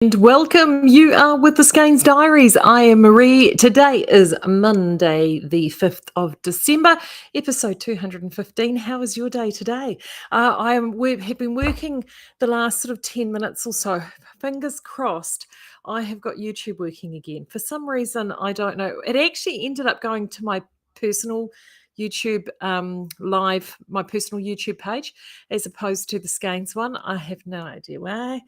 And welcome. You are with the Skeinz Diaries. I am Marie. Today is Monday, the 5th of December, episode 215. How is your day today? We have been working the last sort of 10 minutes or so. Fingers crossed, I have got YouTube working again. For some reason, I don't know. It actually ended up going to my personal YouTube live, my personal YouTube page, as opposed to the Skeinz one. I have no idea why.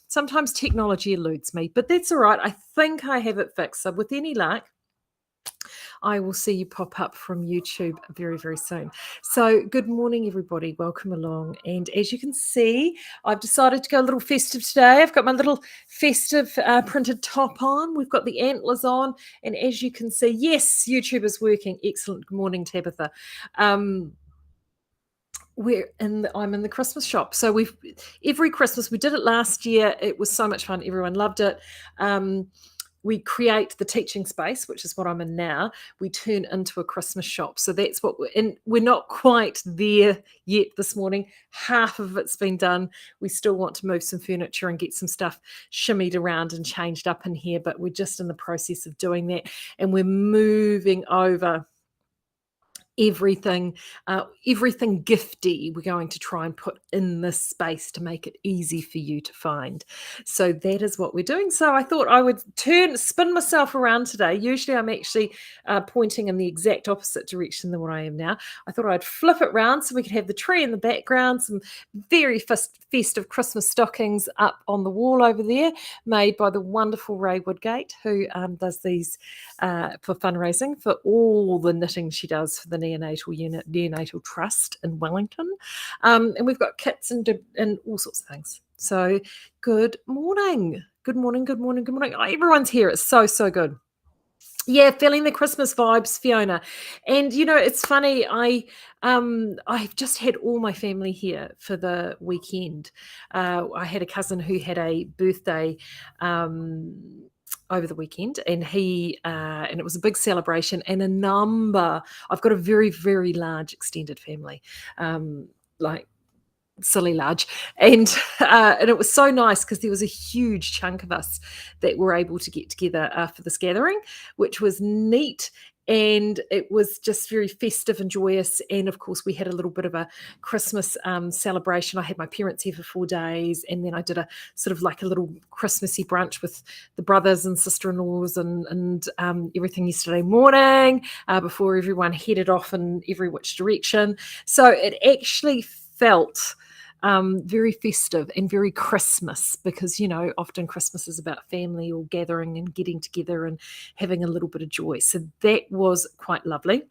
Sometimes technology eludes me, but that's all right. I think I have it fixed. So with any luck, I will see you pop up from YouTube very, very soon. So good morning, everybody. Welcome along. And as you can see, I've decided to go a little festive today. I've got my little festive printed top on. We've got the antlers on. And as you can see, yes, YouTube is working. Excellent. Good morning, Tabitha. I'm in the Christmas shop. So every Christmas, we did it last year. It was so much fun. Everyone loved it. We create the teaching space, which is what I'm in now. We turn into a Christmas shop. So that's what we're not quite there yet this morning. Half of it's been done. We still want to move some furniture and get some stuff shimmied around and changed up in here, but we're just in the process of doing that. And we're moving over everything gifty we're going to try and put in this space to make it easy for you to find. So that is what we're doing. So I thought I would spin myself around today. Usually I'm actually pointing in the exact opposite direction than what I am now. I thought I'd flip it round so we could have the tree in the background, some very festive Christmas stockings up on the wall over there, made by the wonderful Ray Woodgate, who does these for fundraising for all the knitting she does for the neonatal trust in Wellington, and we've got kits and all sorts of things. So good morning. Oh, everyone's here. It's so good. Yeah, feeling the Christmas vibes, Fiona. And it's funny, I've just had all my family here for the weekend. I had a cousin who had a birthday over the weekend, and and it was a big celebration, and I've got a very, very large extended family, like silly large, and it was so nice because there was a huge chunk of us that were able to get together for this gathering, which was neat. And it was just very festive and joyous. And of course, we had a little bit of a Christmas celebration. I had my parents here for 4 days, and then I did a sort of like a little Christmassy brunch with the brothers and sister-in-laws and everything yesterday morning before everyone headed off in every which direction. So it actually felt very festive and very Christmas, because often Christmas is about family or gathering and getting together and having a little bit of joy. So that was quite lovely.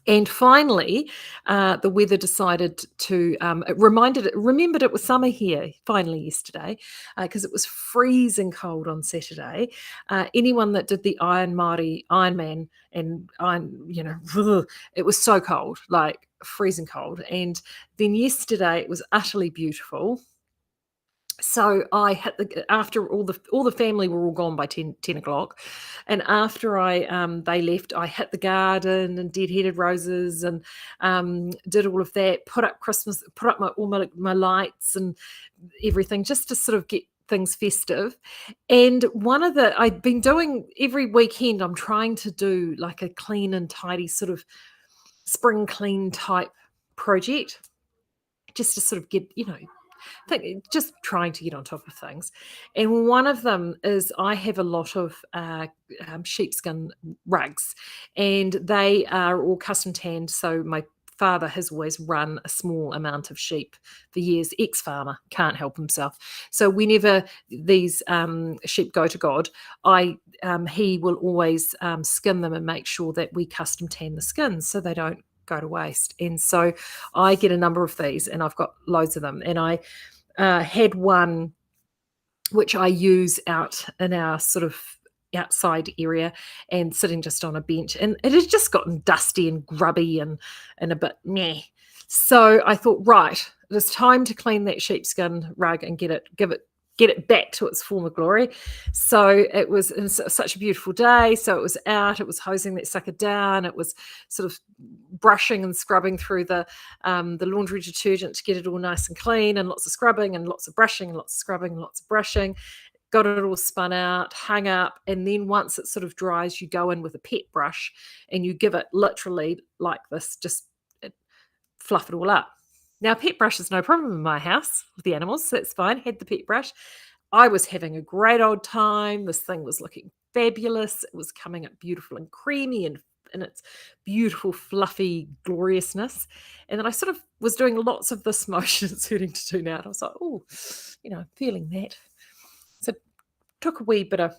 And finally, the weather decided to, remembered it was summer here finally yesterday, because it was freezing cold on Saturday. Anyone that did the Ironman, and it was so cold, like freezing cold. And then yesterday it was utterly beautiful. So I had after all the family were all gone by 10 o'clock, and after they left, I hit the garden and dead-headed roses and did all of that. Put up all my lights and everything, just to sort of get things festive. And I've been doing every weekend, I'm trying to do like a clean and tidy sort of spring clean type project, just to sort of get just trying to get on top of things. And one of them is I have a lot of sheepskin rugs, and they are all custom tanned. So my father has always run a small amount of sheep for years. Ex-farmer, can't help himself. So whenever these sheep go to God, he will always skin them and make sure that we custom tan the skins so they don't go to waste. And so I get a number of these, and I've got loads of them. And I had one which I use out in our sort of outside area and sitting just on a bench, and it had just gotten dusty and grubby and a bit meh. So I thought, right, it is time to clean that sheepskin rug and give it get it back to its former glory. So it was such a beautiful day. So it was out, it was hosing that sucker down, it was sort of brushing and scrubbing through the laundry detergent to get it all nice and clean, and lots of scrubbing and lots of brushing and lots of scrubbing and lots of brushing. Got it all spun out, hung up, and then once it sort of dries, you go in with a pet brush and you give it literally like this, just fluff it all up. Now, pet brush is no problem in my house with the animals, so that's fine. Had the pet brush. I was having a great old time. This thing was looking fabulous. It was coming up beautiful and creamy and in its beautiful, fluffy gloriousness. And then I sort of was doing lots of this motion it's hurting to do now. And I was like, oh, feeling that. So took a wee bit of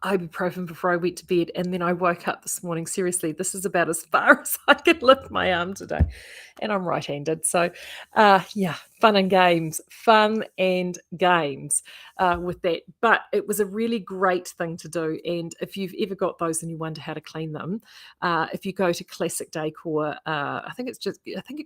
ibuprofen before I went to bed, and then I woke up this morning. Seriously, this is about as far as I could lift my arm today, and I'm right-handed. So, fun and games with that. But it was a really great thing to do. And if you've ever got those and you wonder how to clean them, if you go to Classic Decor, I think it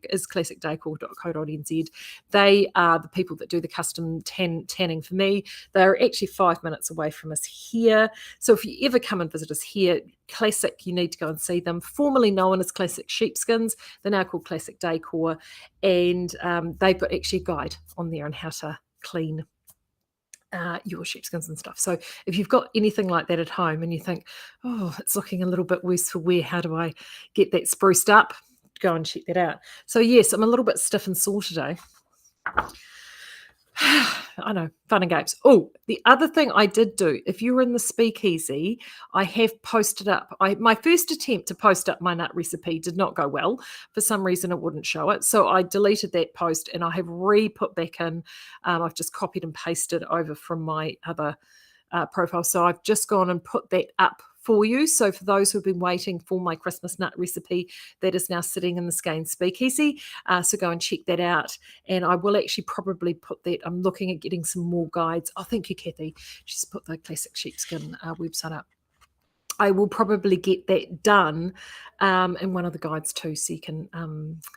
is classicdecor.co.nz. They are the people that do the custom tanning for me. They're actually 5 minutes away from us here. So if you ever come and visit us here, Classic, you need to go and see them. Formerly known as Classic Sheepskins, they're now called Classic Decor, and they've got actually a guide on there on how to clean your sheepskins and stuff. So if you've got anything like that at home and you think, oh, it's looking a little bit worse for wear, how do I get that spruced up? Go and check that out. So yes, I'm a little bit stiff and sore today. I know, fun and games. Oh, the other thing I did do, if you were in the speakeasy, I have posted up. My first attempt to post up my nut recipe did not go well. For some reason, it wouldn't show it. So I deleted that post and I have re-put back in. I've just copied and pasted over from my other profile. So I've just gone and put that up for you. So for those who've been waiting for my Christmas nut recipe, that is now sitting in the Skeinz Speakeasy. So go and check that out. And I will actually probably put that. I'm looking at getting some more guides. Oh, thank you, Kathy. She's put the Classic Sheepskin website up. I will probably get that done in one of the guides too, so you can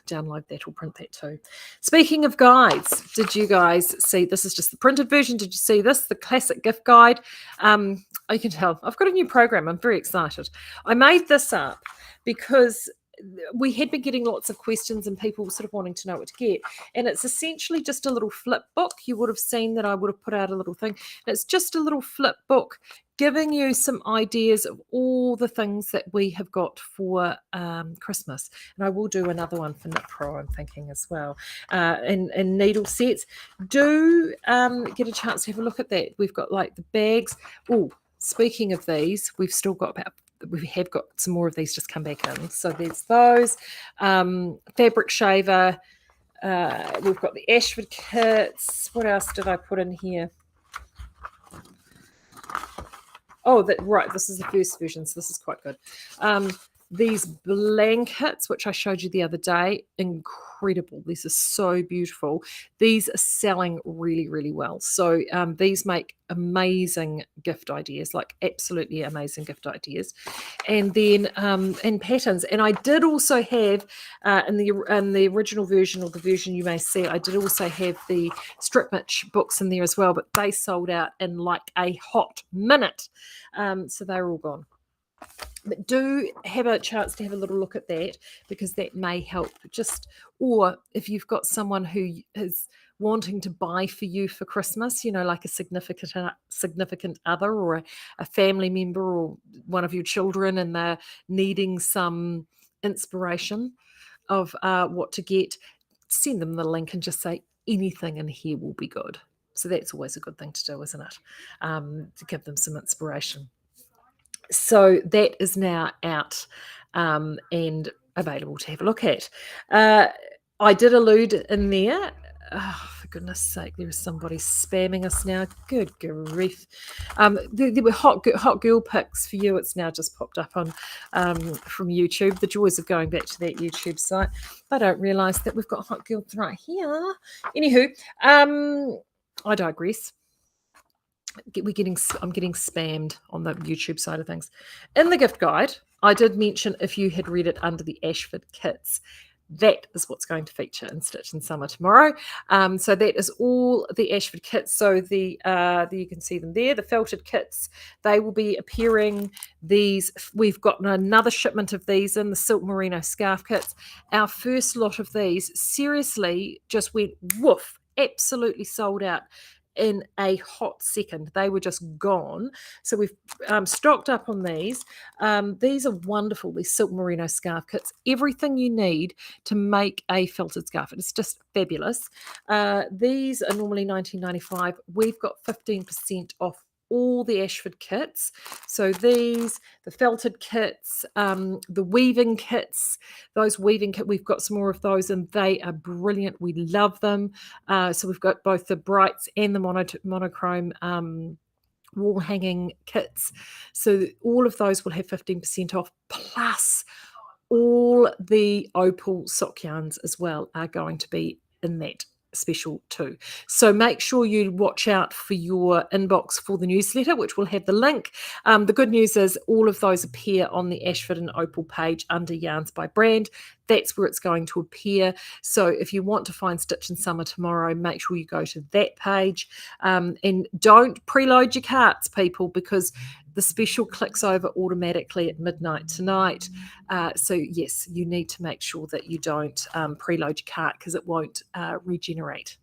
download that or print that too. Speaking of guides, did you guys see, this is just the printed version, did you see this, the classic gift guide? You can tell, I've got a new program, I'm very excited. I made this up because we had been getting lots of questions and people sort of wanting to know what to get. And it's essentially just a little flip book. You would have seen that I would have put out a little thing. It's just a little flip book giving you some ideas of all the things that we have got for Christmas. And I will do another one for Knit Pro, I'm thinking as well. And needle sets. Do get a chance to have a look at that. We've got like the bags. Oh, speaking of these, we have got some more of these just come back in. So there's those. Fabric shaver. We've got the Ashford kits. What else did I put in here? Oh, right. This is the first version, so this is quite good. These blankets, which I showed you the other day, incredible. These are so beautiful. These are selling really, really well. So these make amazing gift ideas, like absolutely amazing gift ideas. And then and patterns. And I did also have in the original version, or the version you may see, I did also have the strip mitch books in there as well, but they sold out in like a hot minute. So they're all gone. But do have a chance to have a little look at that, because that may help. Or if you've got someone who is wanting to buy for you for Christmas, like a significant other or a family member or one of your children, and they're needing some inspiration of what to get, send them the link and just say anything in here will be good. So that's always a good thing to do, isn't it? To give them some inspiration. So that is now out and available to have a look at. I did allude in there. Oh, for goodness sake, there is somebody spamming us now. Good grief. There were hot girl pics for you. It's now just popped up on from YouTube. The joys of going back to that YouTube site. I don't realise that we've got hot girls right here. Anywho, I digress. I'm getting spammed on the YouTube side of things. In the gift guide, I did mention, if you had read it under the Ashford kits, that is what's going to feature in Stitch in Summer tomorrow. So that is all the Ashford kits. So you can see them there, the felted kits. They will be appearing. We've got another shipment of these in the silk merino scarf kits. Our first lot of these seriously just went woof, absolutely sold out in a hot second. They were just gone. So we've stocked up on these. These are wonderful, these silk merino scarf kits. Everything you need to make a felted scarf. It's just fabulous. These are normally $19.95. We've got 15% off all the Ashford kits. So the felted kits, the weaving kits, those weaving kits, we've got some more of those and they are brilliant. We love them. So we've got both the brights and the monochrome wall hanging kits. So all of those will have 15% off, plus all the opal sock yarns as well are going to be in that special too. So make sure you watch out for your inbox for the newsletter, which will have the link. The good news is all of those appear on the Ashford and Opal page under Yarns by Brand. That's where it's going to appear. So if you want to find Stitch in Summer tomorrow, make sure you go to that page. And don't preload your carts, people, because the special clicks over automatically at midnight tonight. So yes, you need to make sure that you don't preload your cart because it won't regenerate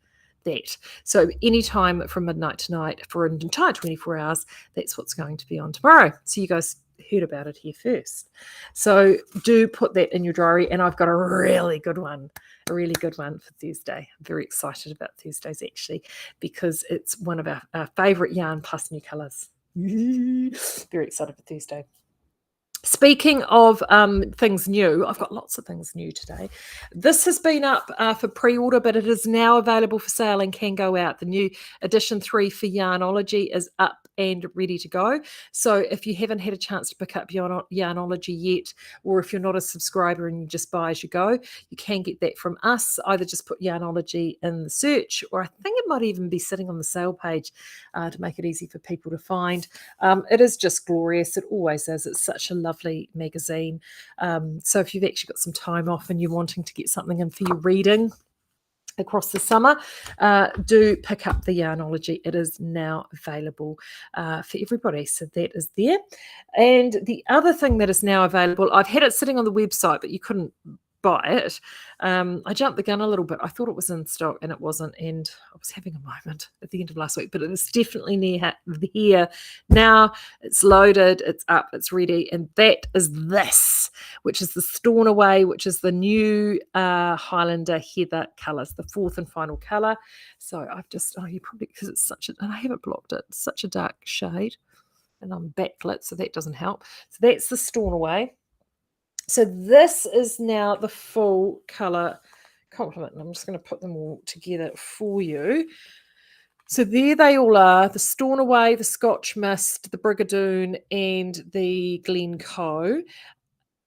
that. So anytime from midnight tonight for an entire 24 hours, that's what's going to be on tomorrow. So you guys heard about it here first. So do put that in your diary. And I've got a really good one for Thursday. I'm very excited about Thursdays actually, because it's one of our favourite yarn plus new colours. Very excited for Thursday. Speaking of things new, I've got lots of things new today. This has been up for pre-order, but it is now available for sale and can go out. The new edition 3 for Yarnology is up and ready to go. So if you haven't had a chance to pick up Yarnology yet, or if you're not a subscriber and you just buy as you go, you can get that from us. Either just put Yarnology in the search, or I think it might even be sitting on the sale page to make it easy for people to find. It is just glorious. It always is. It's such a lovely magazine. So if you've actually got some time off and you're wanting to get something in for your reading across the summer, do pick up the Yarnology. It is now available for everybody. So that is there. And the other thing that is now available, I've had it sitting on the website, but you couldn't buy it. I jumped the gun a little bit. I thought it was in stock and it wasn't, and I was having a moment at the end of last week, but it is definitely near here now. It's loaded, it's up, it's ready, and that is this, which is the Stornoway, which is the new Highlander Heather colours, the fourth and final colour. So I've just, you probably, because it's such a, and I haven't blocked it, it's such a dark shade, and I'm backlit, so that doesn't help. So that's the Stornoway. So this is now the full colour complement, and I'm just going to put them all together for you. So there they all are, the Stornoway, the Scotch Mist, the Brigadoon, and the Glencoe.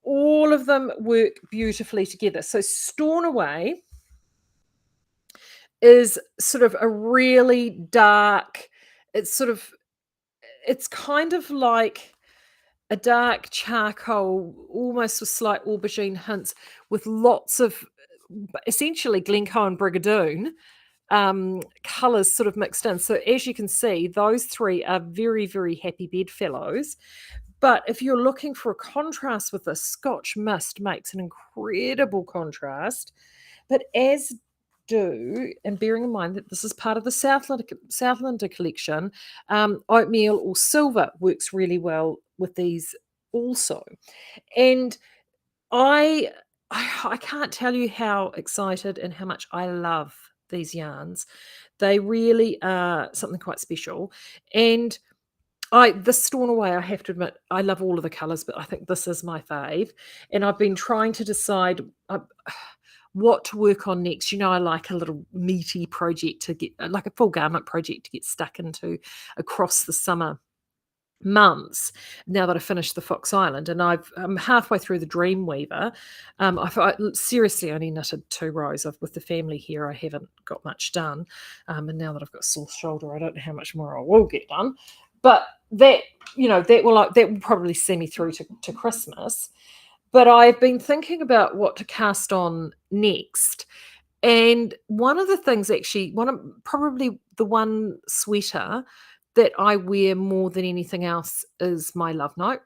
All of them work beautifully together. So Stornoway is sort of a really dark, it's kind of like a dark charcoal, almost with slight aubergine hints, with lots of essentially Glencoe and Brigadoon colours sort of mixed in. So as you can see, those three are very, very happy bedfellows. But if you're looking for a contrast with this, Scotch Mist makes an incredible contrast. But as do, and bearing in mind that this is part of the Southlander collection, oatmeal or silver works really well with these also. And I can't tell you how excited and how much I love these yarns. They really are something quite special. And the Stornoway, I have to admit, I love all of the colours, but I think this is my fave. And I've been trying to decide what to work on next. You know, I like a little meaty project to get, like a full garment project to get stuck into across the summer months, now that I finished the Fox Island, and I'm halfway through the Dreamweaver. I seriously only knitted 2 rows. With the family here, I haven't got much done, and now that I've got a sore shoulder, I don't know how much more I will get done. But that will probably see me through to Christmas. But I've been thinking about what to cast on next. And one of the things actually, one of probably the one sweater that I wear more than anything else is my love note,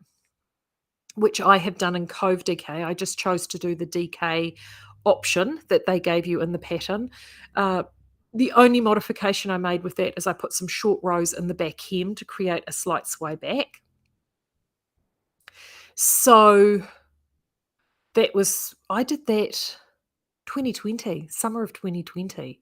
which I have done in Cove DK. I just chose to do the DK option that they gave you in the pattern. Uh, the only modification I made with that is I put some short rows in the back hem to create a slight sway back. So I did that 2020, summer of 2020.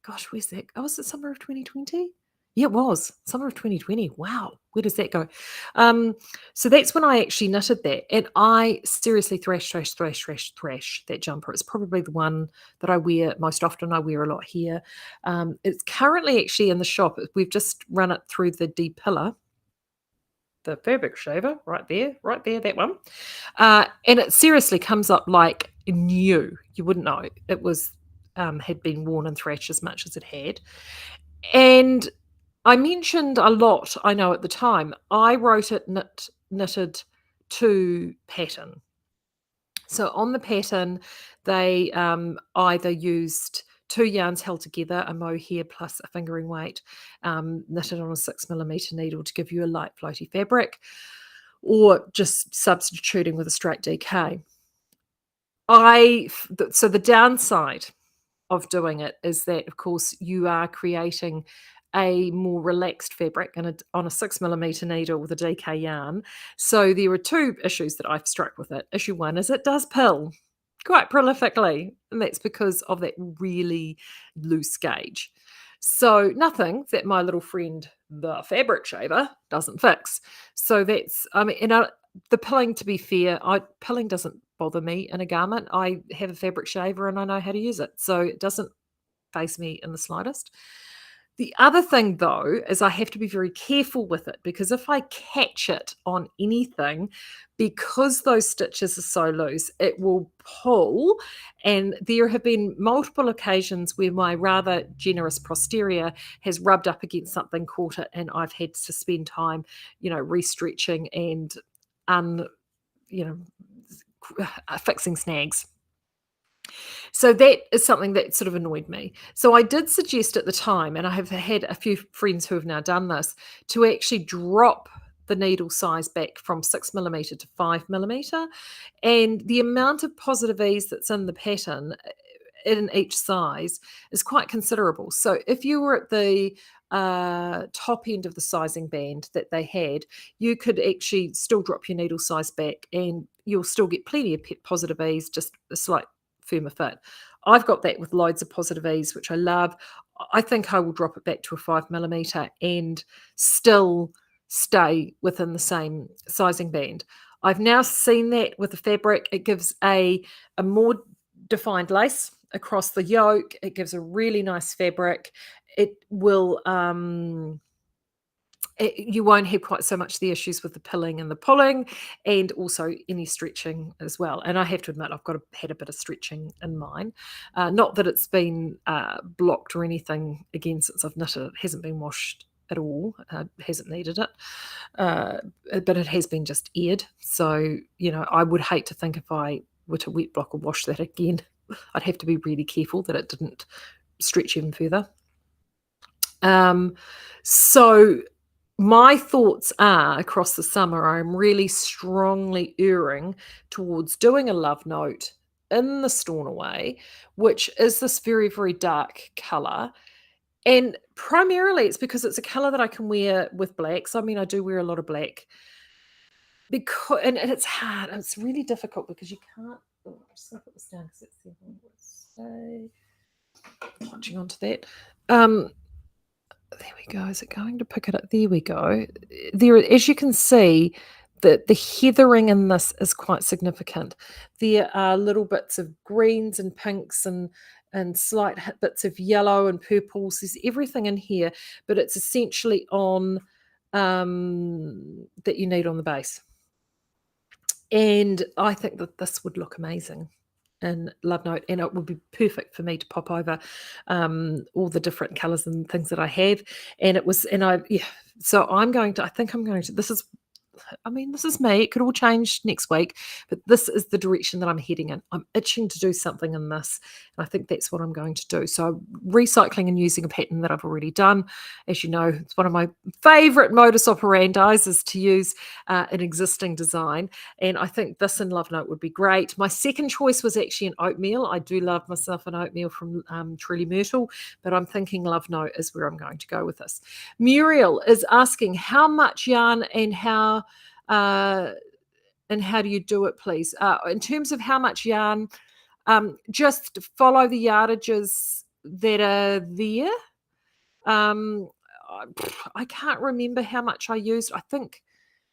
Gosh, where's that? Oh, was it summer of 2020? Yeah, it was summer of 2020. Wow, where does that go? Um, so that's when I actually knitted that, and I seriously thrash that jumper. It's probably the one that I wear most often. I wear a lot here. It's currently actually in the shop. We've just run it through the depiller, the fabric shaver, right there, that one. And it seriously comes up like new. You wouldn't know it was had been worn and thrashed as much as it had. And I mentioned a lot, I know at the time, I wrote it knitted to pattern. So on the pattern, they either used two yarns held together, a mohair plus a fingering weight, knitted on a 6 millimeter needle to give you a light floaty fabric, or just substituting with a straight DK. So the downside of doing it is that, of course, you are creating a more relaxed fabric on a 6 millimeter needle with a DK yarn. So there are two issues that I've struck with it. Issue one is it does pill quite prolifically, and that's because of that really loose gauge. So nothing that my little friend, the fabric shaver, doesn't fix. So that's, I mean, the pilling, to be fair, pilling doesn't bother me in a garment. I have a fabric shaver and I know how to use it. So it doesn't faze me in the slightest. The other thing, though, is I have to be very careful with it because if I catch it on anything, because those stitches are so loose, it will pull. And there have been multiple occasions where my rather generous posterior has rubbed up against something, caught it, and I've had to spend time, restretching and un, you know, fixing snags. So that is something that sort of annoyed me. So I did suggest at the time, and I have had a few friends who have now done this, to actually drop the needle size back from 6 millimeter to 5 millimeter. And the amount of positive ease that's in the pattern in each size is quite considerable. So if you were at the top end of the sizing band that they had, you could actually still drop your needle size back and you'll still get plenty of positive ease, just a slight firmer fit. I've got that with loads of positive ease, which I love. I think I will drop it back to a 5 millimeter and still stay within the same sizing band. I've now seen that with the fabric. It gives a more defined lace across the yoke. It gives a really nice fabric. It will you won't have quite so much the issues with the pilling and the pulling, and also any stretching as well. And I have to admit, had a bit of stretching in mine. Not that it's been blocked or anything again since I've knitted it. It hasn't been washed at all. Hasn't needed it. But it has been just aired. So, I would hate to think if I were to wet block or wash that again, I'd have to be really careful that it didn't stretch even further. So my thoughts are across the summer, I'm really strongly erring towards doing a love note in the Stornoway, which is this very, very dark colour. And primarily it's because it's a colour that I can wear with blacks. I mean, I do wear a lot of black. And it's hard. It's really difficult because you can't. Oh, I'm just going to put this down because it's the watching onto that. There we go. Is it going to pick it up? There we go. There, as you can see, the heathering in this is quite significant. There are little bits of greens and pinks and slight bits of yellow and purples. There's everything in here, but it's essentially on that you need on the base. And I think that this would look amazing in Love Note, and it would be perfect for me to pop over all the different colours and things that I have. And it was, and I, yeah. So I think I'm going to. This is I mean, this is me. It could all change next week, but this is the direction that I'm heading in. I'm itching to do something in this, and I think that's what I'm going to do. So, recycling and using a pattern that I've already done. As you know, it's one of my favorite modus operandi is to use an existing design, and I think this in Love Note would be great. My second choice was actually an oatmeal. I do love myself an oatmeal from Truly Myrtle, but I'm thinking Love Note is where I'm going to go with this. Muriel is asking how much yarn uh, and how do you do it, please? In terms of how much yarn, just follow the yardages that are there. Um, I can't remember how much I used. I think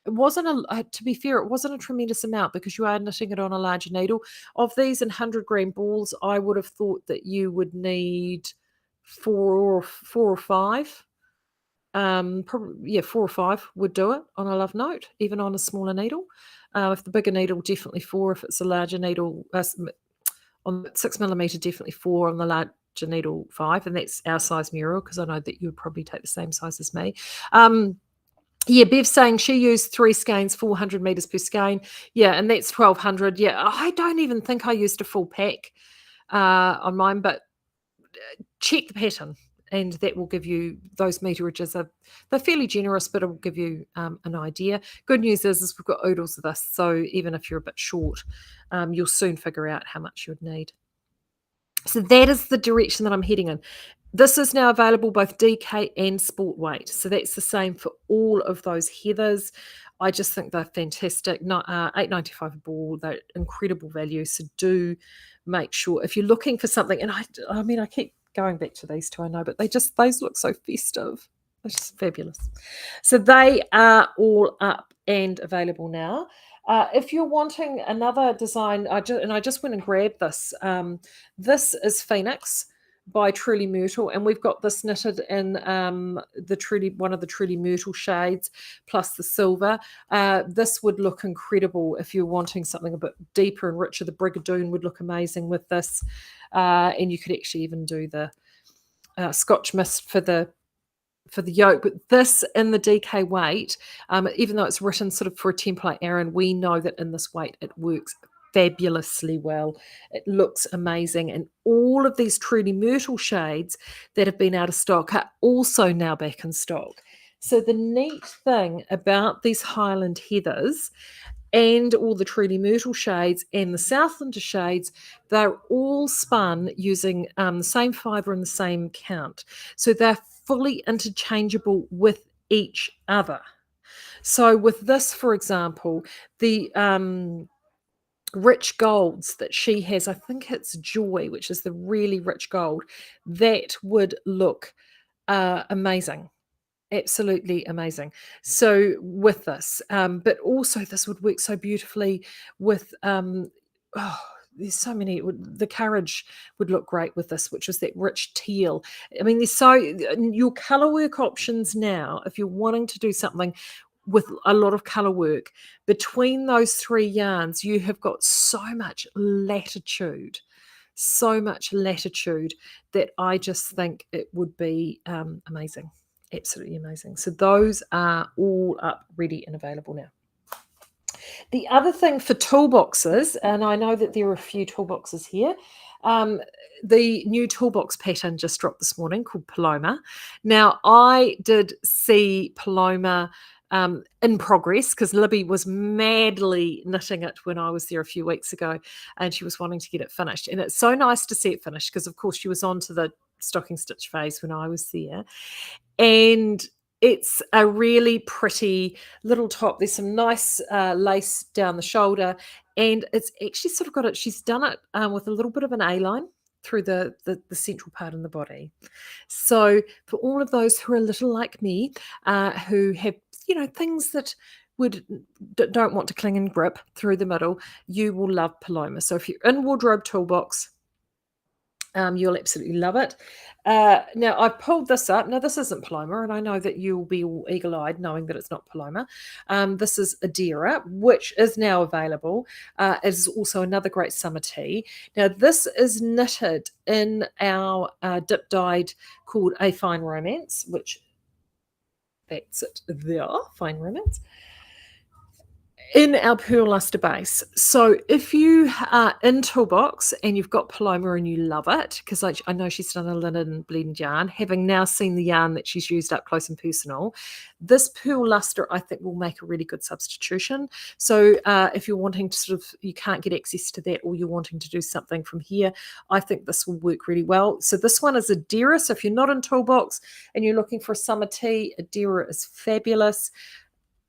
it wasn't to be fair, it wasn't a tremendous amount because you are knitting it on a larger needle. Of these in 100-gram balls, I would have thought that you would need four or five. Probably, yeah, 4 or 5 would do it on a Love Note, even on a smaller needle. If the bigger needle, definitely 4. If it's a larger needle, on 6mm, definitely 4. On the larger needle, 5. And that's our size Muriel, because I know that you would probably take the same size as me. Yeah, Bev's saying she used 3 skeins, 400 meters per skein. Yeah, and that's 1200. Yeah, I don't even think I used a full pack on mine, but check the pattern, and that will give you those meterages. They're fairly generous, but it will give you an idea. Good news is we've got oodles of this, so even if you're a bit short, you'll soon figure out how much you would need. So that is the direction that I'm heading in. This is now available both DK and sport weight. So that's the same for all of those heathers. I just think they're fantastic. $8.95 a ball. They're incredible value. So do make sure if you're looking for something. And I mean, I keep going back to these two, I know, but those look so festive. They're just fabulous. So they are all up and available now. If you're wanting another design, I just went and grabbed this. This is Phoenix by Truly Myrtle, and we've got this knitted in one of the Truly Myrtle shades plus the silver. This would look incredible if you're wanting something a bit deeper and richer. The Brigadoon would look amazing with this, and you could actually even do the Scotch mist for the yoke. But this in the DK weight, even though it's written sort of for a template Aran, we know that in this weight it works fabulously well. It looks amazing, and all of these Truly Myrtle shades that have been out of stock are also now back in stock. So the neat thing about these Highland heathers and all the Truly Myrtle shades and the Southlander shades, they're all spun using the same fibre and the same count. So they're fully interchangeable with each other. So with this, for example, the rich golds that she has, I think it's Joy, which is the really rich gold, that would look amazing. Absolutely amazing. So with this, but also this would work so beautifully with there's so many. The courage would look great with this, which is that rich teal. I mean, there's your color work options now. If you're wanting to do something with a lot of color work between those 3 yarns, you have got so much latitude. So much latitude that I just think it would be amazing. Absolutely amazing. So those are all up, ready and available now. The other thing for toolboxes, and I know that there are a few toolboxes here, the new toolbox pattern just dropped this morning called Paloma. Now, I did see Paloma in progress because Libby was madly knitting it when I was there a few weeks ago, and she was wanting to get it finished. And it's so nice to see it finished because, of course, she was on to the stocking stitch phase when I was there. And it's a really pretty little top. There's some nice lace down the shoulder, and it's actually sort of got it. She's done it with a little bit of an A-line through the central part in the body. So for all of those who are a little like me, who have things that don't want to cling and grip through the middle, you will love Paloma. So if you're in Wardrobe Toolbox, you'll absolutely love it. Now, I've pulled this up. Now, this isn't Paloma, and I know that you'll be all eagle-eyed knowing that it's not Paloma. This is Adira, which is now available. It is also another great summer tee. Now, this is knitted in our dip dyed called A Fine Romance, which that's it there, Fine Romance. In our Pearl Luster base. So if you are in Toolbox and you've got Paloma and you love it, because I know she's done a linen blend yarn, having now seen the yarn that she's used up close and personal, this Pearl Luster I think will make a really good substitution. So if you're wanting to you can't get access to that, or you're wanting to do something from here, I think this will work really well. So this one is a Dera. So if you're not in Toolbox and you're looking for a summer tee, a Dera is fabulous.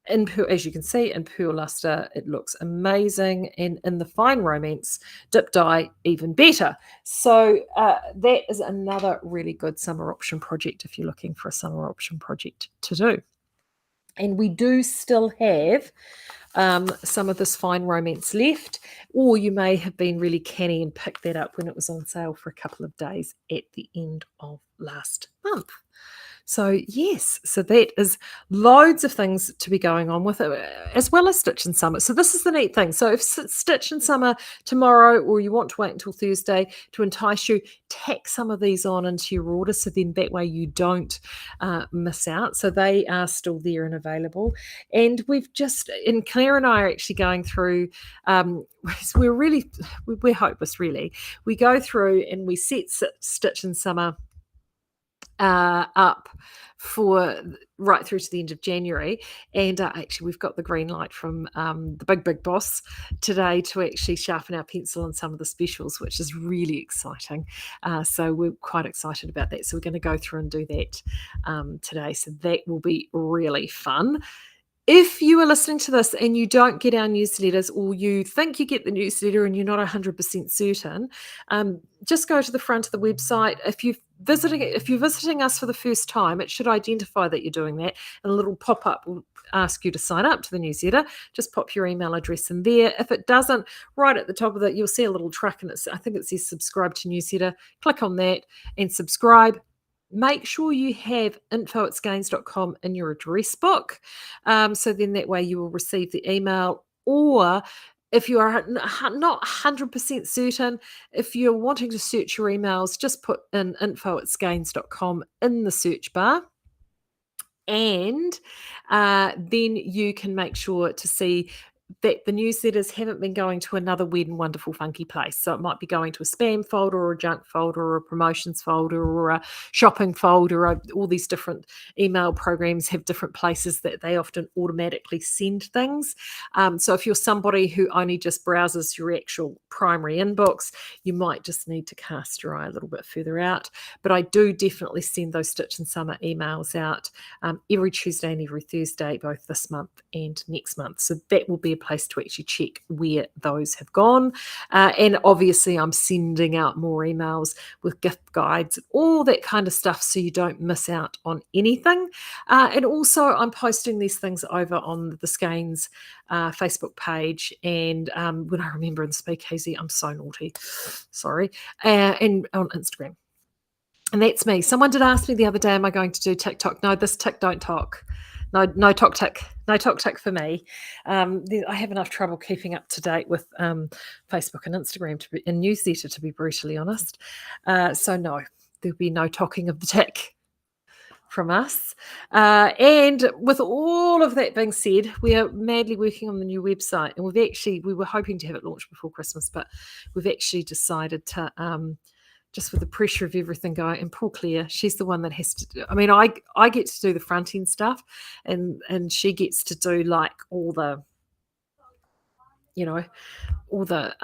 As you can see, in Pearl Luster, it looks amazing, and in the Fine Romance dip dye, even better. So that is another really good summer option project if you're looking for a summer option project to do. And we do still have some of this Fine Romance left, or you may have been really canny and picked that up when it was on sale for a couple of days at the end of last month. So yes, so that is loads of things to be going on with it, as well as Stitch in Summer. So this is the neat thing. So if Stitch in Summer tomorrow, or you want to wait until Thursday to entice you, tack some of these on into your order, so then that way you don't miss out. So they are still there and available. And and Claire and I are actually going through. We're hopeless, really. We go through and we set Stitch in Summer up for right through to the end of January. And actually, we've got the green light from the big boss today to actually sharpen our pencil on some of the specials, which is really exciting. So we're quite excited about that. So we're going to go through and do that today. So that will be really fun. If you are listening to this and you don't get our newsletters, or you think you get the newsletter and you're not 100% certain, just go to the front of the website. If you're visiting us for the first time, it should identify that you're doing that, and a little pop-up will ask you to sign up to the newsletter. Just pop your email address in there. If it doesn't, right at the top of it, you'll see a little truck, and I think it says subscribe to newsletter. Click on that and subscribe. Make sure you have info@skeinz.com in your address book. So then that way you will receive the email. Or if you are not 100% certain, if you're wanting to search your emails, just put in info@skeinz.com in the search bar. And then you can make sure to see that the newsletters haven't been going to another weird and wonderful funky place. So it might be going to a spam folder, or a junk folder, or a promotions folder, or a shopping folder. All these different email programs have different places that they often automatically send things. So if you're somebody who only just browses your actual primary inbox, you might just need to cast your eye a little bit further out. But I do definitely send those Stitch in Summer emails out every Tuesday and every Thursday, both this month and next month. So that will be a place to actually check where those have gone. And obviously I'm sending out more emails with gift guides, all that kind of stuff, so you don't miss out on anything. And also I'm posting these things over on the Skeinz Facebook page, and when I remember in Speakeasy, I'm so naughty, sorry, and on Instagram. And that's me. Someone did ask me the other day, am I going to do TikTok? No, this tick don't talk. No talk tick. No talk tick for me. I have enough trouble keeping up to date with Facebook and Instagram and newsletter, to be brutally honest. So no, there'll be no talking of the tick from us. And with all of that being said, we are madly working on the new website, and we were hoping to have it launched before Christmas, but we've actually decided to just with the pressure of everything going, and poor Claire, she's the one that has to do. I mean, I get to do the front end stuff, and she gets to do like all the, all the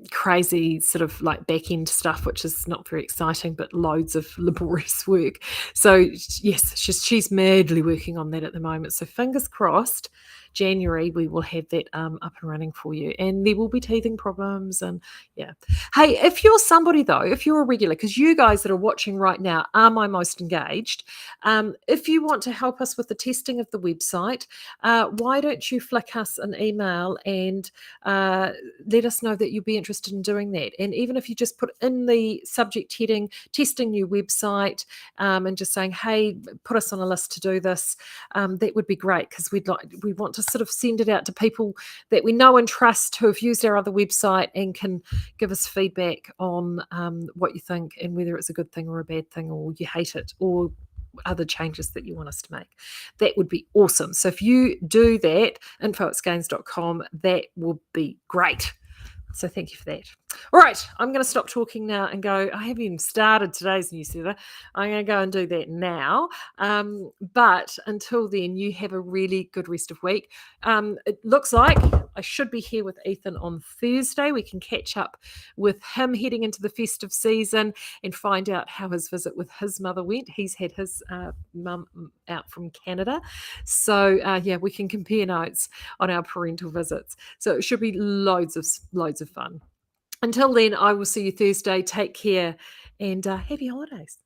crazy sort of like back end stuff, which is not very exciting, but loads of laborious work. So yes, she's madly working on that at the moment. So fingers crossed, January we will have that up and running for you, and there will be teething problems. And yeah, hey, if you're somebody though, if you're a regular, because you guys that are watching right now are my most engaged, if you want to help us with the testing of the website, why don't you flick us an email and let us know that you'd be interested in doing that. And even if you just put in the subject heading testing new website, and just saying, hey, put us on a list to do this, that would be great, because we want to sort of send it out to people that we know and trust who have used our other website and can give us feedback on what you think, and whether it's a good thing or a bad thing, or you hate it, or other changes that you want us to make. That would be awesome. So if you do that, info@skeinz.com, that will be great. So thank you for that. All right, I'm going to stop talking now and go. I haven't even started today's newsletter. I'm going to go and do that now. But until then, you have a really good rest of week. It looks like I should be here with Ethan on Thursday. We can catch up with him heading into the festive season and find out how his visit with his mother went. He's had his mum out from Canada. So yeah, we can compare notes on our parental visits. So it should be loads of fun. Until then, I will see you Thursday. Take care and happy holidays.